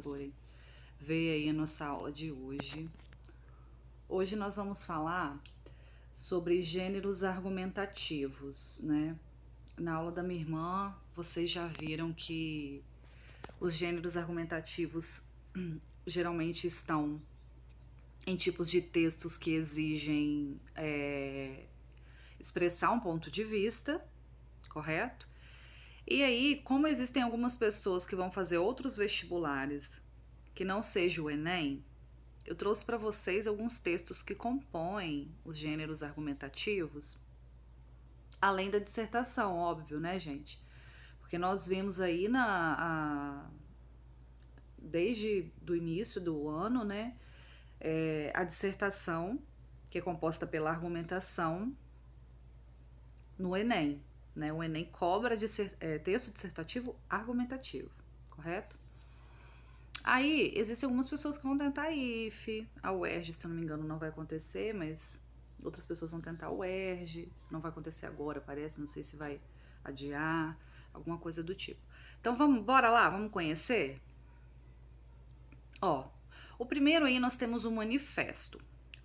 você ver aí a nossa aula de hoje. Hoje nós vamos falar sobre gêneros argumentativos, né? Na aula da minha irmã, vocês já viram que os gêneros argumentativos geralmente estão em tipos de textos que exigem expressar um ponto de vista, correto? E aí, como existem algumas pessoas que vão fazer outros vestibulares que não seja o Enem, eu trouxe para vocês alguns textos que compõem os gêneros argumentativos, além da dissertação, óbvio, né, gente? Porque nós vimos aí desde o início do ano, né, a dissertação, que é composta pela argumentação no Enem. Né? O Enem cobra texto dissertativo argumentativo, correto? Aí, existem algumas pessoas que vão tentar a IFE, a UERJ, se eu não me engano, não vai acontecer, mas outras pessoas vão tentar a UERJ, não vai acontecer agora, parece, não sei se vai adiar, alguma coisa do tipo. Então, bora lá, vamos conhecer? Ó, o primeiro aí nós temos o manifesto.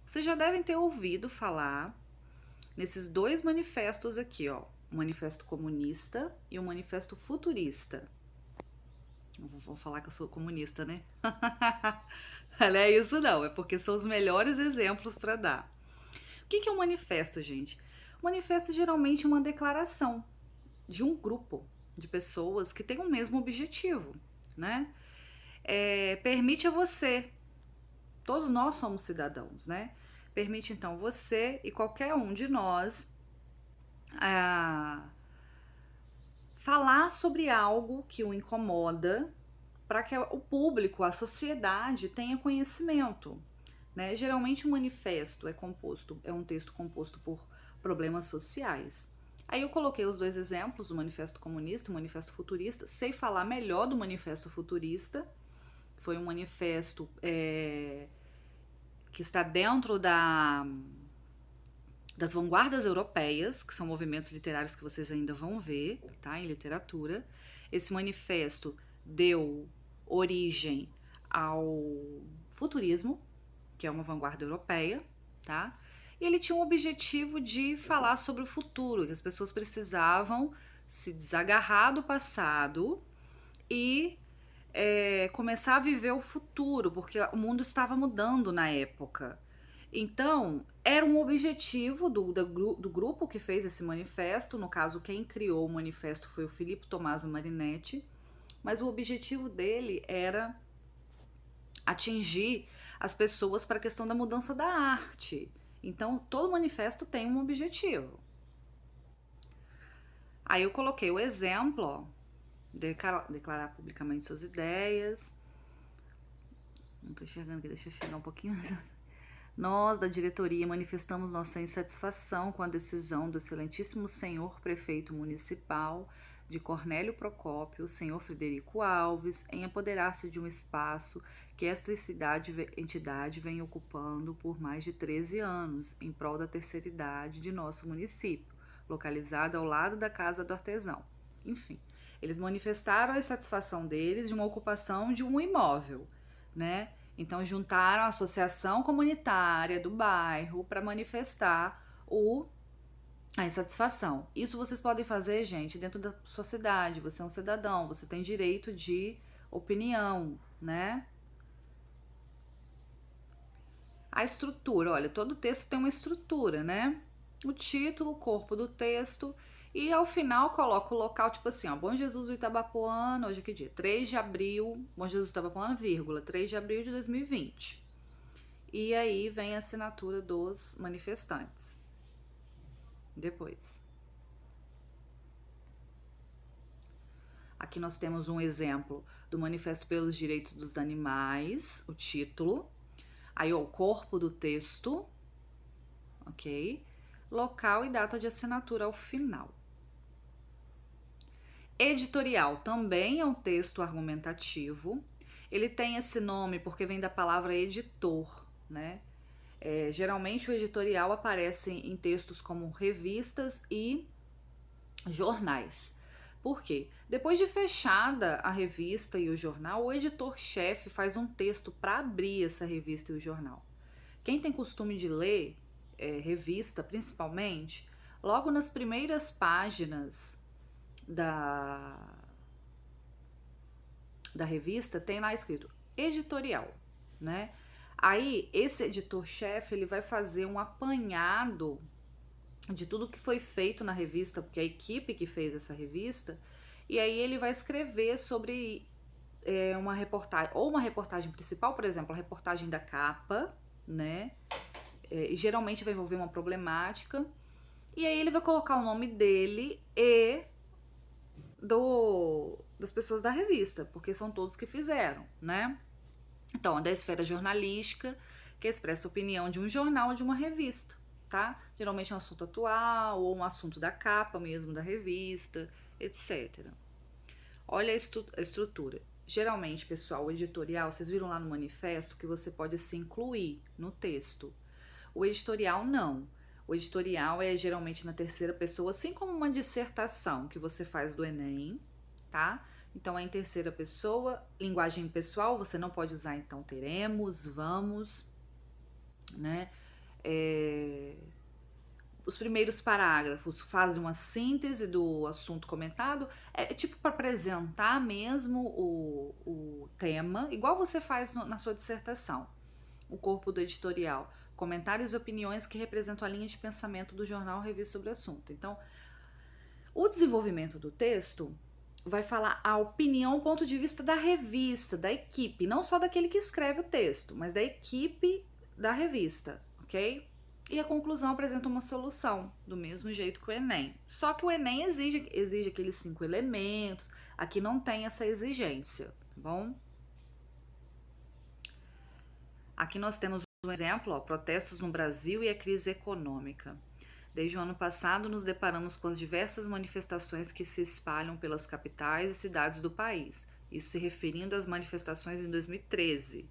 Vocês já devem ter ouvido falar nesses dois manifestos aqui, ó, o manifesto comunista e o manifesto futurista. Não vou falar que eu sou comunista, né? Não é isso não, é porque são os melhores exemplos para dar. O que é um manifesto, gente? O manifesto geralmente é uma declaração de um grupo de pessoas que tem o mesmo objetivo, né? Permite a você, todos nós somos cidadãos, né? Permite então você e qualquer um de nós falar sobre algo que o incomoda para que o público, a sociedade tenha conhecimento. Né? Geralmente um manifesto é um texto composto por problemas sociais. Aí eu coloquei os dois exemplos, o manifesto comunista e o manifesto futurista. Sei falar melhor do manifesto futurista. Foi um manifesto que está dentro das vanguardas europeias, que são movimentos literários que vocês ainda vão ver, tá, em literatura. Esse manifesto deu origem ao futurismo, que é uma vanguarda europeia, tá? E ele tinha um objetivo de falar sobre o futuro, que as pessoas precisavam se desagarrar do passado e começar a viver o futuro, porque o mundo estava mudando na época. Então, era um objetivo do grupo que fez esse manifesto. No caso, quem criou o manifesto foi o Filippo Tommaso Marinetti, mas o objetivo dele era atingir as pessoas para a questão da mudança da arte. Então, todo manifesto tem um objetivo. Aí eu coloquei o exemplo, ó, declarar publicamente suas ideias. Não tô enxergando aqui, deixa eu chegar um pouquinho mais. Nós, da diretoria, manifestamos nossa insatisfação com a decisão do excelentíssimo senhor prefeito municipal de Cornélio Procópio, senhor Frederico Alves, em apoderar-se de um espaço que esta entidade vem ocupando por mais de 13 anos, em prol da terceira idade de nosso município, localizado ao lado da Casa do Artesão. Enfim, eles manifestaram a insatisfação deles de uma ocupação de um imóvel, né? Então juntaram a associação comunitária do bairro para manifestar a insatisfação. Isso vocês podem fazer, gente, dentro da sua cidade. Você é um cidadão, você tem direito de opinião, né? A estrutura, olha, todo texto tem uma estrutura, né? O título, o corpo do texto e ao final coloca o local, tipo assim, ó, Bom Jesus do Itabapoana, hoje é que dia? 3 de abril, Bom Jesus do Itabapoana, vírgula, 3 de abril de 2020. E aí vem a assinatura dos manifestantes. Depois. Aqui nós temos um exemplo do Manifesto pelos Direitos dos Animais, o título. Aí, ó, o corpo do texto, ok? Local e data de assinatura ao final. Editorial também é um texto argumentativo. Ele tem esse nome porque vem da palavra editor, né? Geralmente o editorial aparece em textos como revistas e jornais. Por quê? Depois de fechada a revista e o jornal, o editor-chefe faz um texto para abrir essa revista e o jornal. Quem tem costume de ler revista, principalmente, logo nas primeiras páginas da, da revista tem lá escrito editorial, né? Aí esse editor-chefe ele vai fazer um apanhado de tudo que foi feito na revista, porque é a equipe que fez essa revista, e aí ele vai escrever sobre uma reportagem, ou uma reportagem principal, por exemplo, a reportagem da capa, né? E geralmente vai envolver uma problemática, e aí ele vai colocar o nome dele e das pessoas da revista, porque são todos que fizeram, né? Então, é da esfera jornalística, que expressa a opinião de um jornal ou de uma revista, tá? Geralmente é um assunto atual ou um assunto da capa mesmo da revista, etc. Olha a estrutura. Geralmente, pessoal, o editorial, vocês viram lá no manifesto que você pode se incluir no texto. O editorial não. O editorial é geralmente na terceira pessoa, assim como uma dissertação que você faz do Enem, tá? Então é em terceira pessoa, linguagem pessoal, você não pode usar então teremos, vamos, né? Os primeiros parágrafos fazem uma síntese do assunto comentado, é tipo para apresentar mesmo o tema, igual você faz na sua dissertação. O corpo do editorial, comentários e opiniões que representam a linha de pensamento do jornal ou revista sobre o assunto. Então, o desenvolvimento do texto vai falar a opinião, o ponto de vista da revista, da equipe, não só daquele que escreve o texto, mas da equipe da revista, ok? E a conclusão apresenta uma solução, do mesmo jeito que o Enem. Só que o Enem exige aqueles 5 elementos, aqui não tem essa exigência, tá bom? Aqui nós temos um exemplo, ó, protestos no Brasil e a crise econômica. Desde o ano passado, nos deparamos com as diversas manifestações que se espalham pelas capitais e cidades do país, isso se referindo às manifestações em 2013.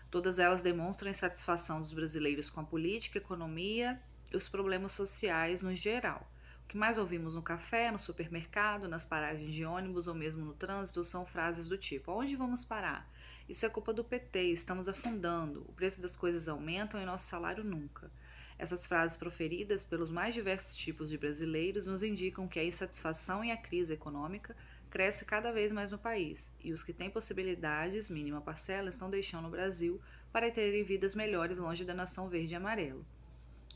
Todas elas demonstram a insatisfação dos brasileiros com a política, a economia e os problemas sociais no geral. O que mais ouvimos no café, no supermercado, nas paragens de ônibus ou mesmo no trânsito são frases do tipo: aonde vamos parar? Isso é culpa do PT, estamos afundando, o preço das coisas aumentam e nosso salário nunca. Essas frases proferidas pelos mais diversos tipos de brasileiros nos indicam que a insatisfação e a crise econômica cresce cada vez mais no país, e os que têm possibilidades, mínima parcela, estão deixando o Brasil para terem vidas melhores longe da nação verde e amarelo.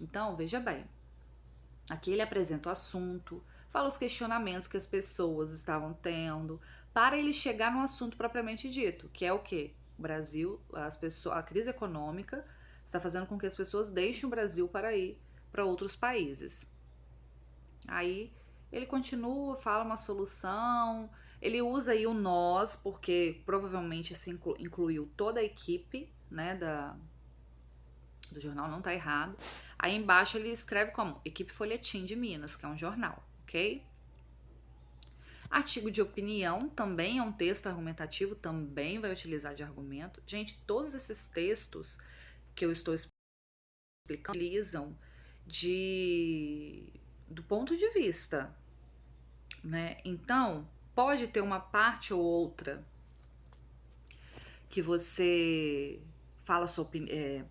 Então, veja bem, aqui ele apresenta o assunto, fala os questionamentos que as pessoas estavam tendo, para ele chegar no assunto propriamente dito, que é o quê? O Brasil, a crise econômica está fazendo com que as pessoas deixem o Brasil para ir para outros países. Aí ele continua, fala uma solução, ele usa aí o nós, porque provavelmente se incluiu toda a equipe, né, do jornal, não tá errado. Aí embaixo ele escreve como Equipe Folhetim de Minas, que é um jornal, ok? Artigo de opinião também é um texto argumentativo, também vai utilizar de argumento. Gente, todos esses textos que eu estou explicando utilizam do ponto de vista, né? Então, pode ter uma parte ou outra que você fala sua opinião,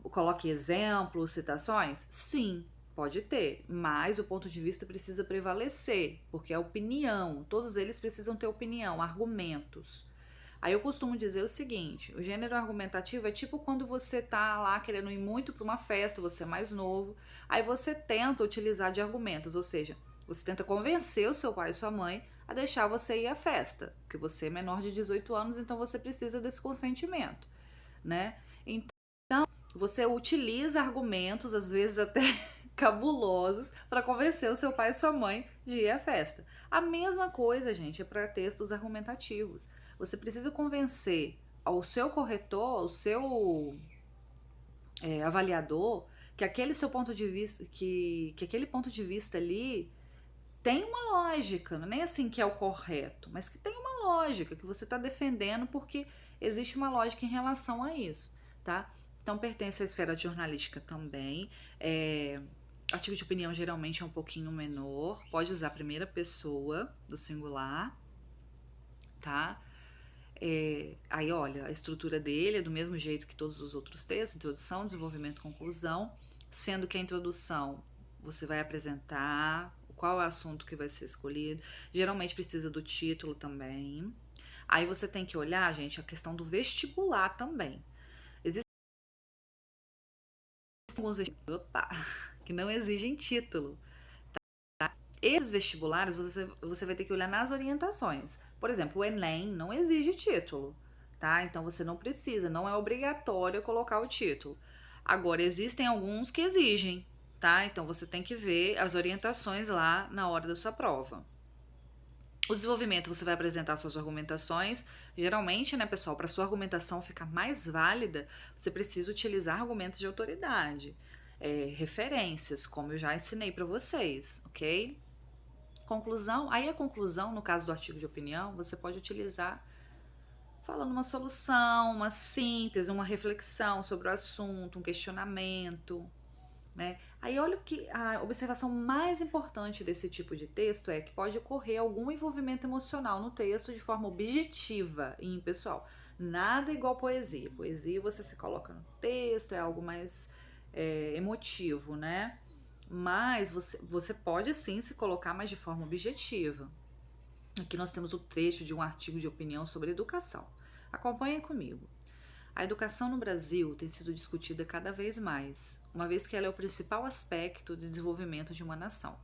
coloque exemplos, citações? Sim, pode ter, mas o ponto de vista precisa prevalecer, porque é opinião, todos eles precisam ter opinião, argumentos. Aí eu costumo dizer o seguinte: o gênero argumentativo é tipo quando você tá lá querendo ir muito para uma festa, você é mais novo, aí você tenta utilizar de argumentos, ou seja, você tenta convencer o seu pai e sua mãe a deixar você ir à festa, porque você é menor de 18 anos, então você precisa desse consentimento, né? Então, você utiliza argumentos, às vezes até cabulosos, para convencer o seu pai e sua mãe de ir à festa. A mesma coisa, gente, é para textos argumentativos. Você precisa convencer ao seu corretor, ao seu avaliador, que aquele seu ponto de vista, que aquele ponto de vista ali tem uma lógica, não é nem assim que é o correto, mas que tem uma lógica, que você está defendendo porque existe uma lógica em relação a isso, tá? Então pertence à esfera jornalística também. Artigo de opinião geralmente é um pouquinho menor, pode usar a primeira pessoa do singular, tá? Aí, olha, a estrutura dele é do mesmo jeito que todos os outros textos: introdução, desenvolvimento, conclusão, sendo que a introdução você vai apresentar qual é o assunto que vai ser escolhido, geralmente precisa do título também. Aí você tem que olhar, gente, a questão do vestibular também. Existem alguns vestibulares que não exigem título. Esses vestibulares você vai ter que olhar nas orientações. Por exemplo, o Enem não exige título, tá? Então você não precisa, não é obrigatório colocar o título. Agora, existem alguns que exigem, tá? Então você tem que ver as orientações lá na hora da sua prova. O desenvolvimento, você vai apresentar suas argumentações. Geralmente, né, pessoal, para sua argumentação ficar mais válida, você precisa utilizar argumentos de autoridade, referências, como eu já ensinei para vocês, ok? Conclusão, aí a conclusão, no caso do artigo de opinião, você pode utilizar falando uma solução, uma síntese, uma reflexão sobre o assunto, um questionamento, né? Aí olha que a observação mais importante desse tipo de texto é que pode ocorrer algum envolvimento emocional no texto de forma objetiva e impessoal. Nada igual poesia. Poesia você se coloca no texto, é algo mais emotivo, né? Mas você pode sim se colocar, mas de forma objetiva. Aqui nós temos o trecho de um artigo de opinião sobre educação. Acompanhem comigo. A educação no Brasil tem sido discutida cada vez mais, uma vez que ela é o principal aspecto de desenvolvimento de uma nação.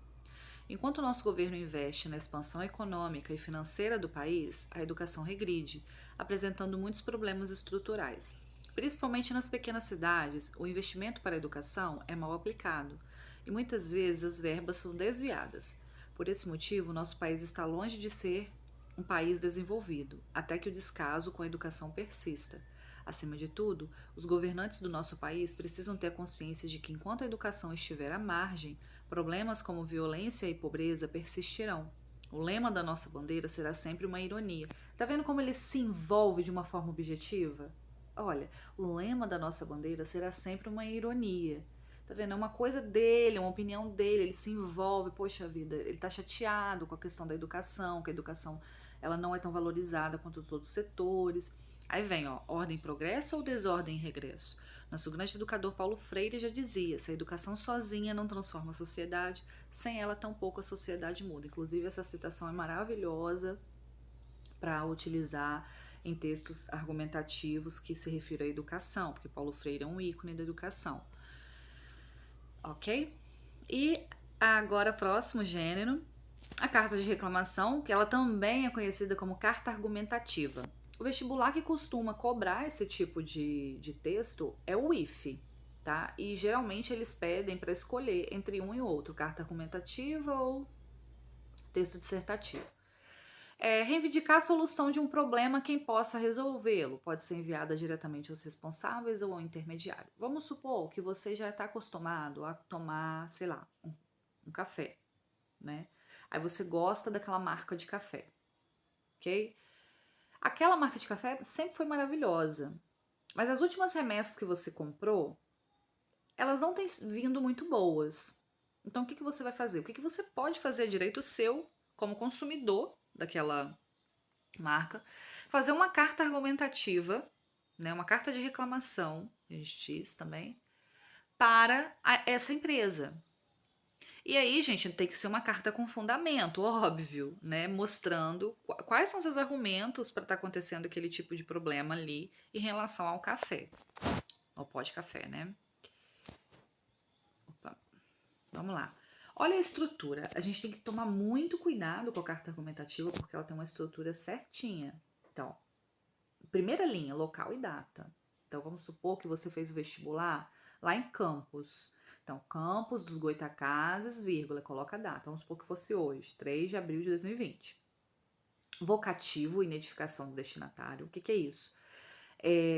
Enquanto o nosso governo investe na expansão econômica e financeira do país, a educação regride, apresentando muitos problemas estruturais. Principalmente nas pequenas cidades, o investimento para a educação é mal aplicado e muitas vezes as verbas são desviadas. Por esse motivo, nosso país está longe de ser um país desenvolvido, até que o descaso com a educação persista. Acima de tudo, os governantes do nosso país precisam ter a consciência de que, enquanto a educação estiver à margem, problemas como violência e pobreza persistirão. O lema da nossa bandeira será sempre uma ironia. Tá vendo como ele se envolve de uma forma objetiva? Olha, o lema da nossa bandeira será sempre uma ironia. Tá vendo? É uma coisa dele, é uma opinião dele, ele se envolve, poxa vida, ele tá chateado com a questão da educação, que a educação ela não é tão valorizada quanto os outros setores. Aí vem, ó, ordem e progresso ou desordem e regresso? Nosso grande educador Paulo Freire já dizia: se a educação sozinha não transforma a sociedade, sem ela tampouco a sociedade muda. Inclusive, essa citação é maravilhosa para utilizar em textos argumentativos que se refiram à educação, porque Paulo Freire é um ícone da educação. Ok? E agora, próximo gênero, a carta de reclamação, que ela também é conhecida como carta argumentativa. O vestibular que costuma cobrar esse tipo de texto é o IFE, tá? E geralmente eles pedem para escolher entre um e outro, carta argumentativa ou texto dissertativo. Reivindicar a solução de um problema a quem possa resolvê-lo. Pode ser enviada diretamente aos responsáveis ou ao intermediário. Vamos supor que você já está acostumado a tomar, sei lá, um café, né? Aí você gosta daquela marca de café, ok? Aquela marca de café sempre foi maravilhosa, mas as últimas remessas que você comprou, elas não têm vindo muito boas. Então, o que você vai fazer? O que você pode fazer direito seu, como consumidor daquela marca? Fazer uma carta argumentativa, né, uma carta de reclamação, a gente diz também, para essa empresa. E aí, gente, tem que ser uma carta com fundamento, óbvio, né? Mostrando quais são seus argumentos para estar acontecendo aquele tipo de problema ali em relação ao café, ao pó de café, né? Opa, vamos lá. Olha a estrutura. A gente tem que tomar muito cuidado com a carta argumentativa porque ela tem uma estrutura certinha. Então, primeira linha, local e data. Então, vamos supor que você fez o vestibular lá em Campos. Então, Campos dos Goitacazes, vírgula, coloca a data. Vamos supor que fosse hoje, 3 de abril de 2020. Vocativo, identificação do destinatário. O que é isso?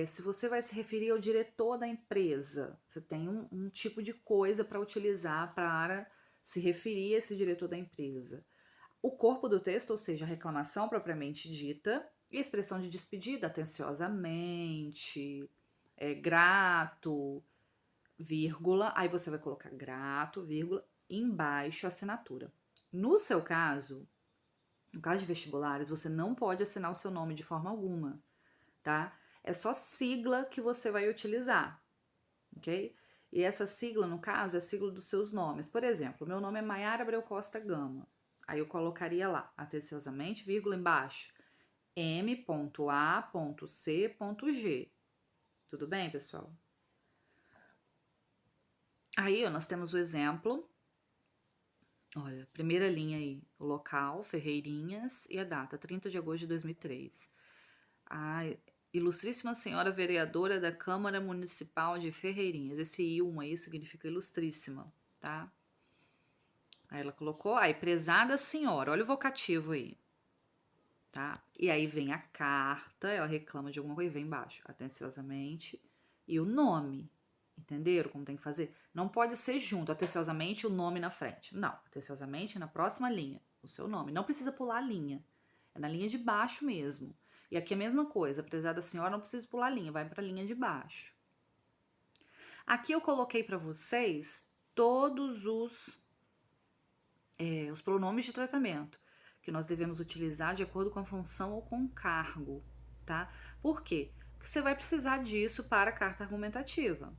Se você vai se referir ao diretor da empresa, você tem um tipo de coisa para utilizar para se referir a esse diretor da empresa. O corpo do texto, ou seja, a reclamação propriamente dita, e a expressão de despedida, atenciosamente, grato, vírgula, aí você vai colocar grato, vírgula, embaixo assinatura. No seu caso, no caso de vestibulares, você não pode assinar o seu nome de forma alguma, tá? É só sigla que você vai utilizar, ok? E essa sigla, no caso, é a sigla dos seus nomes. Por exemplo, meu nome é Maiara Abreu Costa Gama. Aí eu colocaria lá, atenciosamente, vírgula embaixo, m.a.c.g. Tudo bem, pessoal? Aí, ó, nós temos o exemplo. Olha, primeira linha aí, o local, Ferreirinhas, e a data, 30 de agosto de 2003. A ilustríssima senhora vereadora da Câmara Municipal de Ferreirinhas. Esse I1 aí significa ilustríssima, tá? Aí ela colocou, aí, prezada senhora, olha o vocativo aí, tá? E aí vem a carta, ela reclama de alguma coisa, vem embaixo, atenciosamente, e o nome, entenderam como tem que fazer? Não pode ser junto, atenciosamente, o nome na frente. Não, atenciosamente, na próxima linha, o seu nome. Não precisa pular a linha, é na linha de baixo mesmo. E aqui a mesma coisa, prezada senhora, não precisa pular a linha, vai para a linha de baixo. Aqui eu coloquei para vocês todos os pronomes de tratamento que nós devemos utilizar de acordo com a função ou com o cargo, tá? Por quê? Porque você vai precisar disso para a carta argumentativa,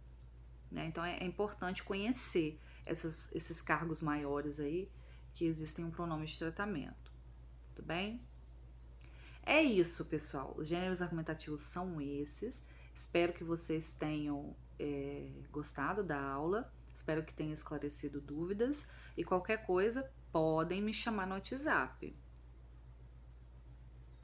né? Então é importante conhecer esses cargos maiores aí que existem um pronome de tratamento, tudo bem? É isso, pessoal. Os gêneros argumentativos são esses. Espero que vocês tenham gostado da aula. Espero que tenha esclarecido dúvidas. E qualquer coisa, podem me chamar no WhatsApp.